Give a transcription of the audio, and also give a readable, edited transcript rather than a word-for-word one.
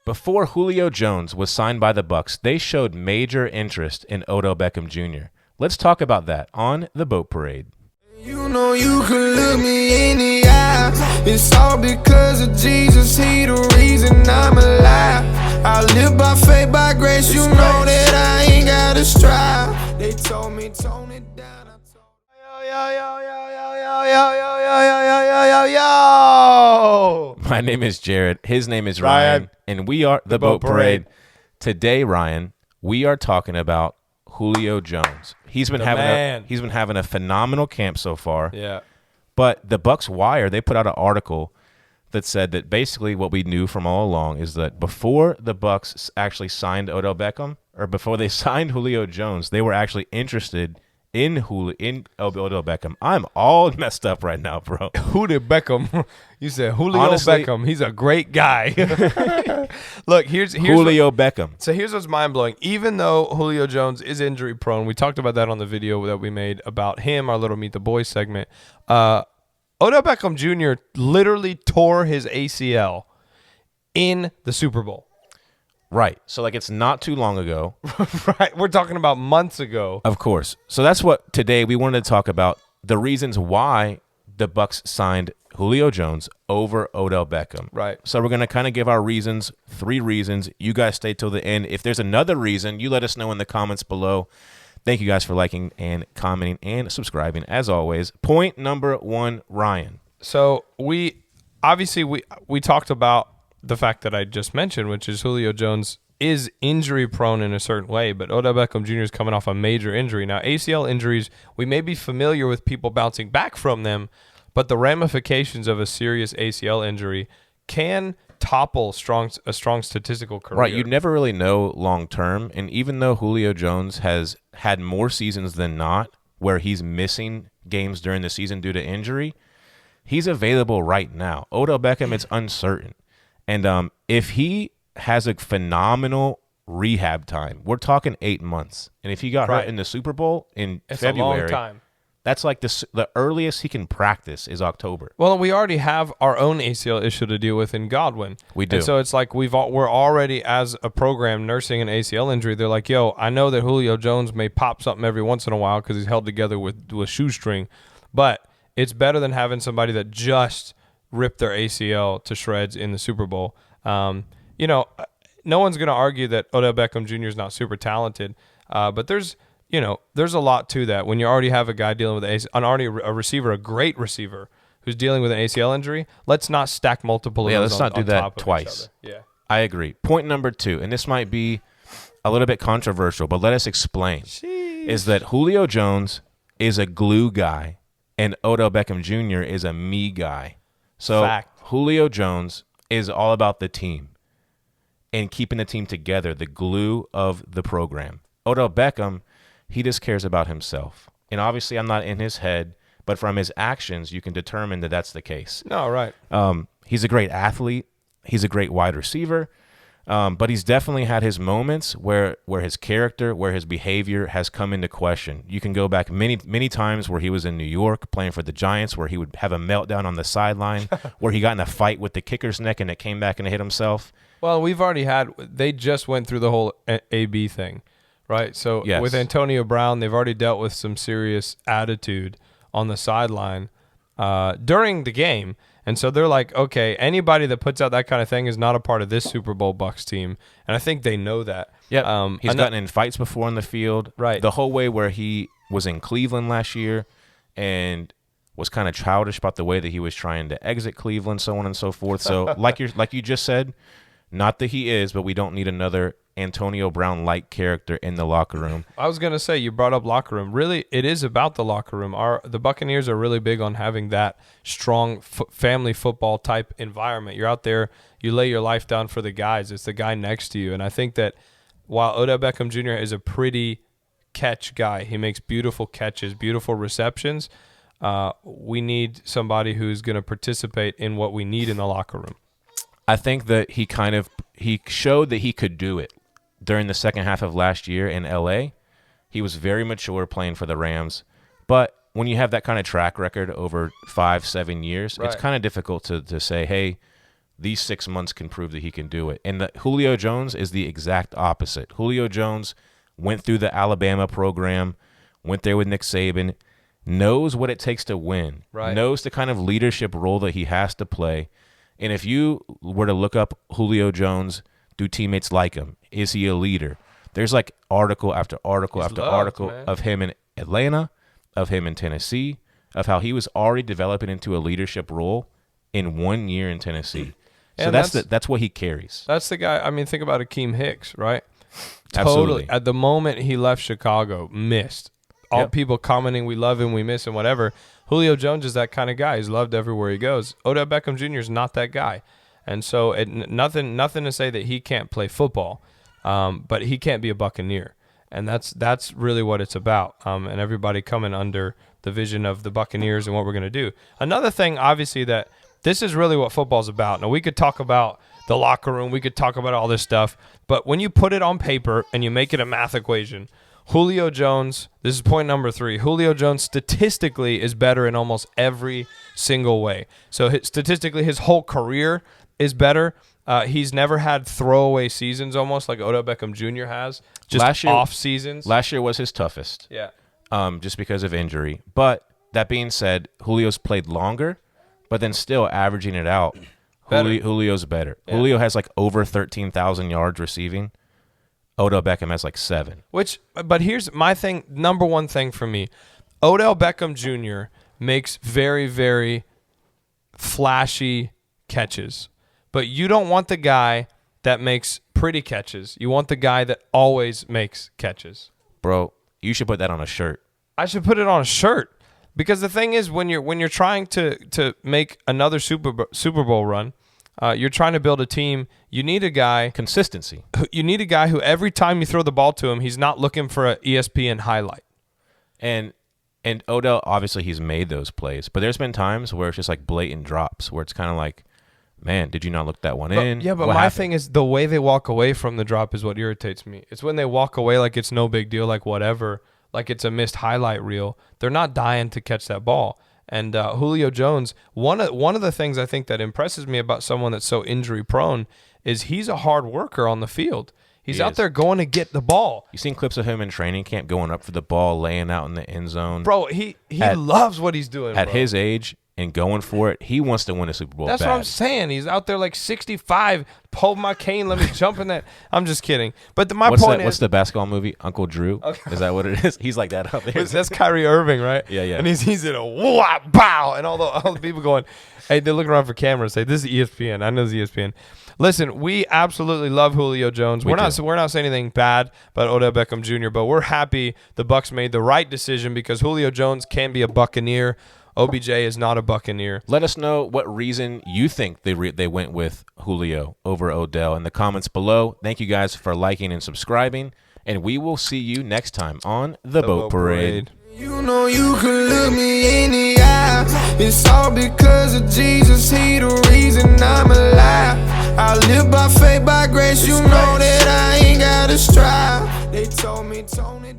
Before Julio Jones was signed by the Bucs, they showed major interest in Odell Beckham Jr. Let's talk about that on the Boat Parade. You know you could look me in the eye. It's all because of Jesus. He the reason I'm alive. I live by faith, by grace. You know that I ain't gotta strive. They told me tone it down. I told Yo. My name is Jared. His name is Ryan. And we are the Boat Parade. Today, Ryan, we are talking about Julio Jones. He's been having a phenomenal camp so far. Yeah. But the Bucs Wire, they put out an article that said that basically what we knew from all along is that before the Bucs actually signed Odell Beckham, or before they signed Julio Jones, they were actually interested in Odell Beckham. I'm all messed up right now, bro. Julio Beckham. You said Julio Honestly, Beckham. He's a great guy. Look, here's Julio Beckham. So here's what's mind-blowing. Even though Julio Jones is injury-prone, we talked about that on the video that we made about him, our little Meet the Boys segment. Odell Beckham Jr. literally tore his ACL in the Super Bowl. Right. So, it's not too long ago. Right. We're talking about months ago. Of course. So that's what today we wanted to talk about, the reasons why the Bucs signed Julio Jones over Odell Beckham. Right. So we're going to kind of give our reasons, 3 reasons. You guys stay till the end. If there's another reason, you let us know in the comments below. Thank you guys for liking and commenting and subscribing, as always. Point number 1, Ryan. So we talked about the fact that I just mentioned, which is Julio Jones is injury prone in a certain way, but Odell Beckham Jr. is coming off a major injury. Now, ACL injuries, we may be familiar with people bouncing back from them, but the ramifications of a serious ACL injury can topple a strong statistical career. Right, you never really know long term, and even though Julio Jones has had more seasons than not where he's missing games during the season due to injury, he's available right now. Odell Beckham, it's uncertain. And if he has a phenomenal rehab time, we're talking 8 months. And if he got hurt in the Super Bowl in February, a long time. That's like the earliest he can practice is October. Well, we already have our own ACL issue to deal with in Godwin. We do. And so it's like we're already, as a program, nursing an ACL injury. They're like, yo, I know that Julio Jones may pop something every once in a while because he's held together with shoestring, but it's better than having somebody that just ripped their ACL to shreds in the Super Bowl. No one's going to argue that Odell Beckham Jr. is not super talented, but there's a lot to that. When you already have a guy dealing with a receiver, a great receiver, who's dealing with an ACL injury, let's not stack multiple of those let's not do that top of twice. Each other. Yeah, I agree. Point number 2, and this might be a little bit controversial, but let us explain, is that Julio Jones is a glue guy and Odell Beckham Jr. is a me guy. So Julio Jones is all about the team and keeping the team together, the glue of the program. Odell Beckham, he just cares about himself. And obviously I'm not in his head, but from his actions, you can determine that that's the case. No, right. He's a great athlete. He's a great wide receiver. But he's definitely had his moments where his character, where his behavior has come into question. You can go back many times where he was in New York playing for the Giants, where he would have a meltdown on the sideline, where he got in a fight with the kicker's neck and it came back and it hit himself. Well, they just went through the whole AB thing, right? So yes. With Antonio Brown, they've already dealt with some serious attitude on the sideline during the game. And so they're like, okay, anybody that puts out that kind of thing is not a part of this Super Bowl Bucs team. And I think they know that. Yeah, he's gotten in fights before on the field. Right. The whole way where he was in Cleveland last year and was kind of childish about the way that he was trying to exit Cleveland, so on and so forth. So like you just said, not that he is, but we don't need another Antonio Brown-like character in the locker room. I was going to say, you brought up locker room. Really, it is about the locker room. The Buccaneers are really big on having that strong family football type environment. You're out there, you lay your life down for the guys. It's the guy next to you. And I think that while Odell Beckham Jr. is a pretty catch guy, he makes beautiful catches, beautiful receptions, we need somebody who's going to participate in what we need in the locker room. I think that he showed that he could do it during the second half of last year in L.A. He was very mature playing for the Rams. But when you have that kind of track record over 5-7 years, right, it's kind of difficult to say, hey, these 6 months can prove that he can do it. And Julio Jones is the exact opposite. Julio Jones went through the Alabama program, went there with Nick Saban, knows what it takes to win, knows the kind of leadership role that he has to play. And if you were to look up Julio Jones, do teammates like him? Is he a leader? There's like article after article after article of him in Atlanta, of him in Tennessee, of how he was already developing into a leadership role in 1 year in Tennessee. So that's what he carries. That's the guy. I mean, think about Akeem Hicks, right? Absolutely. Totally. At the moment he left Chicago, missed. All people commenting, we love him, we miss him, whatever. Julio Jones is that kind of guy. He's loved everywhere he goes. Odell Beckham Jr. is not that guy. And so nothing to say that he can't play football, but he can't be a Buccaneer. And that's really what it's about. And everybody coming under the vision of the Buccaneers and what we're going to do. Another thing, obviously, that this is really what football's about. Now, we could talk about the locker room. We could talk about all this stuff. But when you put it on paper and you make it a math equation, Julio Jones, this is point number 3, Julio Jones statistically is better in almost every single way. So statistically, his whole career is better. He's never had throwaway seasons almost like Odell Beckham Jr. has, just off seasons. Last year was his toughest. Yeah. Just because of injury. But that being said, Julio's played longer, but then still averaging it out, Julio's better. Yeah. Julio has like over 13,000 yards receiving. Odell Beckham has like 7. But here's my thing, number one thing for me. Odell Beckham Jr. makes very, very flashy catches. But you don't want the guy that makes pretty catches. You want the guy that always makes catches. Bro, you should put that on a shirt. I should put it on a shirt. Because the thing is, when you're trying to make another Super Bowl run, you're trying to build a team, you need a guy. Consistency. You need a guy who every time you throw the ball to him, he's not looking for an ESPN highlight. And Odell, obviously, he's made those plays. But there's been times where it's just like blatant drops, where it's kind of like, man, did you not look that one in? Yeah, but my thing is the way they walk away from the drop is what irritates me. It's when they walk away like it's no big deal, like whatever, like it's a missed highlight reel. They're not dying to catch that ball. And Julio Jones, one of the things I think that impresses me about someone that's so injury prone is he's a hard worker on the field. He's out there going to get the ball. You seen clips of him in training camp going up for the ball, laying out in the end zone. Bro, he loves what he's doing. At his age and going for it, he wants to win a Super Bowl. That's what I'm saying. He's out there like 65. Hold my cane, let me jump in that. I'm just kidding. But my point is, what's the basketball movie? Uncle Drew? Okay. Is that what it is? He's like that out there. That's Kyrie Irving, right? Yeah. And he's in a wah, bow, and all the people going, hey, they're looking around for cameras. Say, this is ESPN. I know this is ESPN. Listen, we absolutely love Julio Jones. We're not saying anything bad about Odell Beckham Jr., but we're happy the Bucs made the right decision because Julio Jones can be a Buccaneer. OBJ is not a Buccaneer. Let us know what reason you think they went with Julio over Odell in the comments below. Thank you guys for liking and subscribing, and we will see you next time on The Boat Parade. You know you can look me in the eye. It's all because of Jesus. He the reason I'm alive. I live by faith, by grace. You know that I ain't gotta strive. They told me, Tony.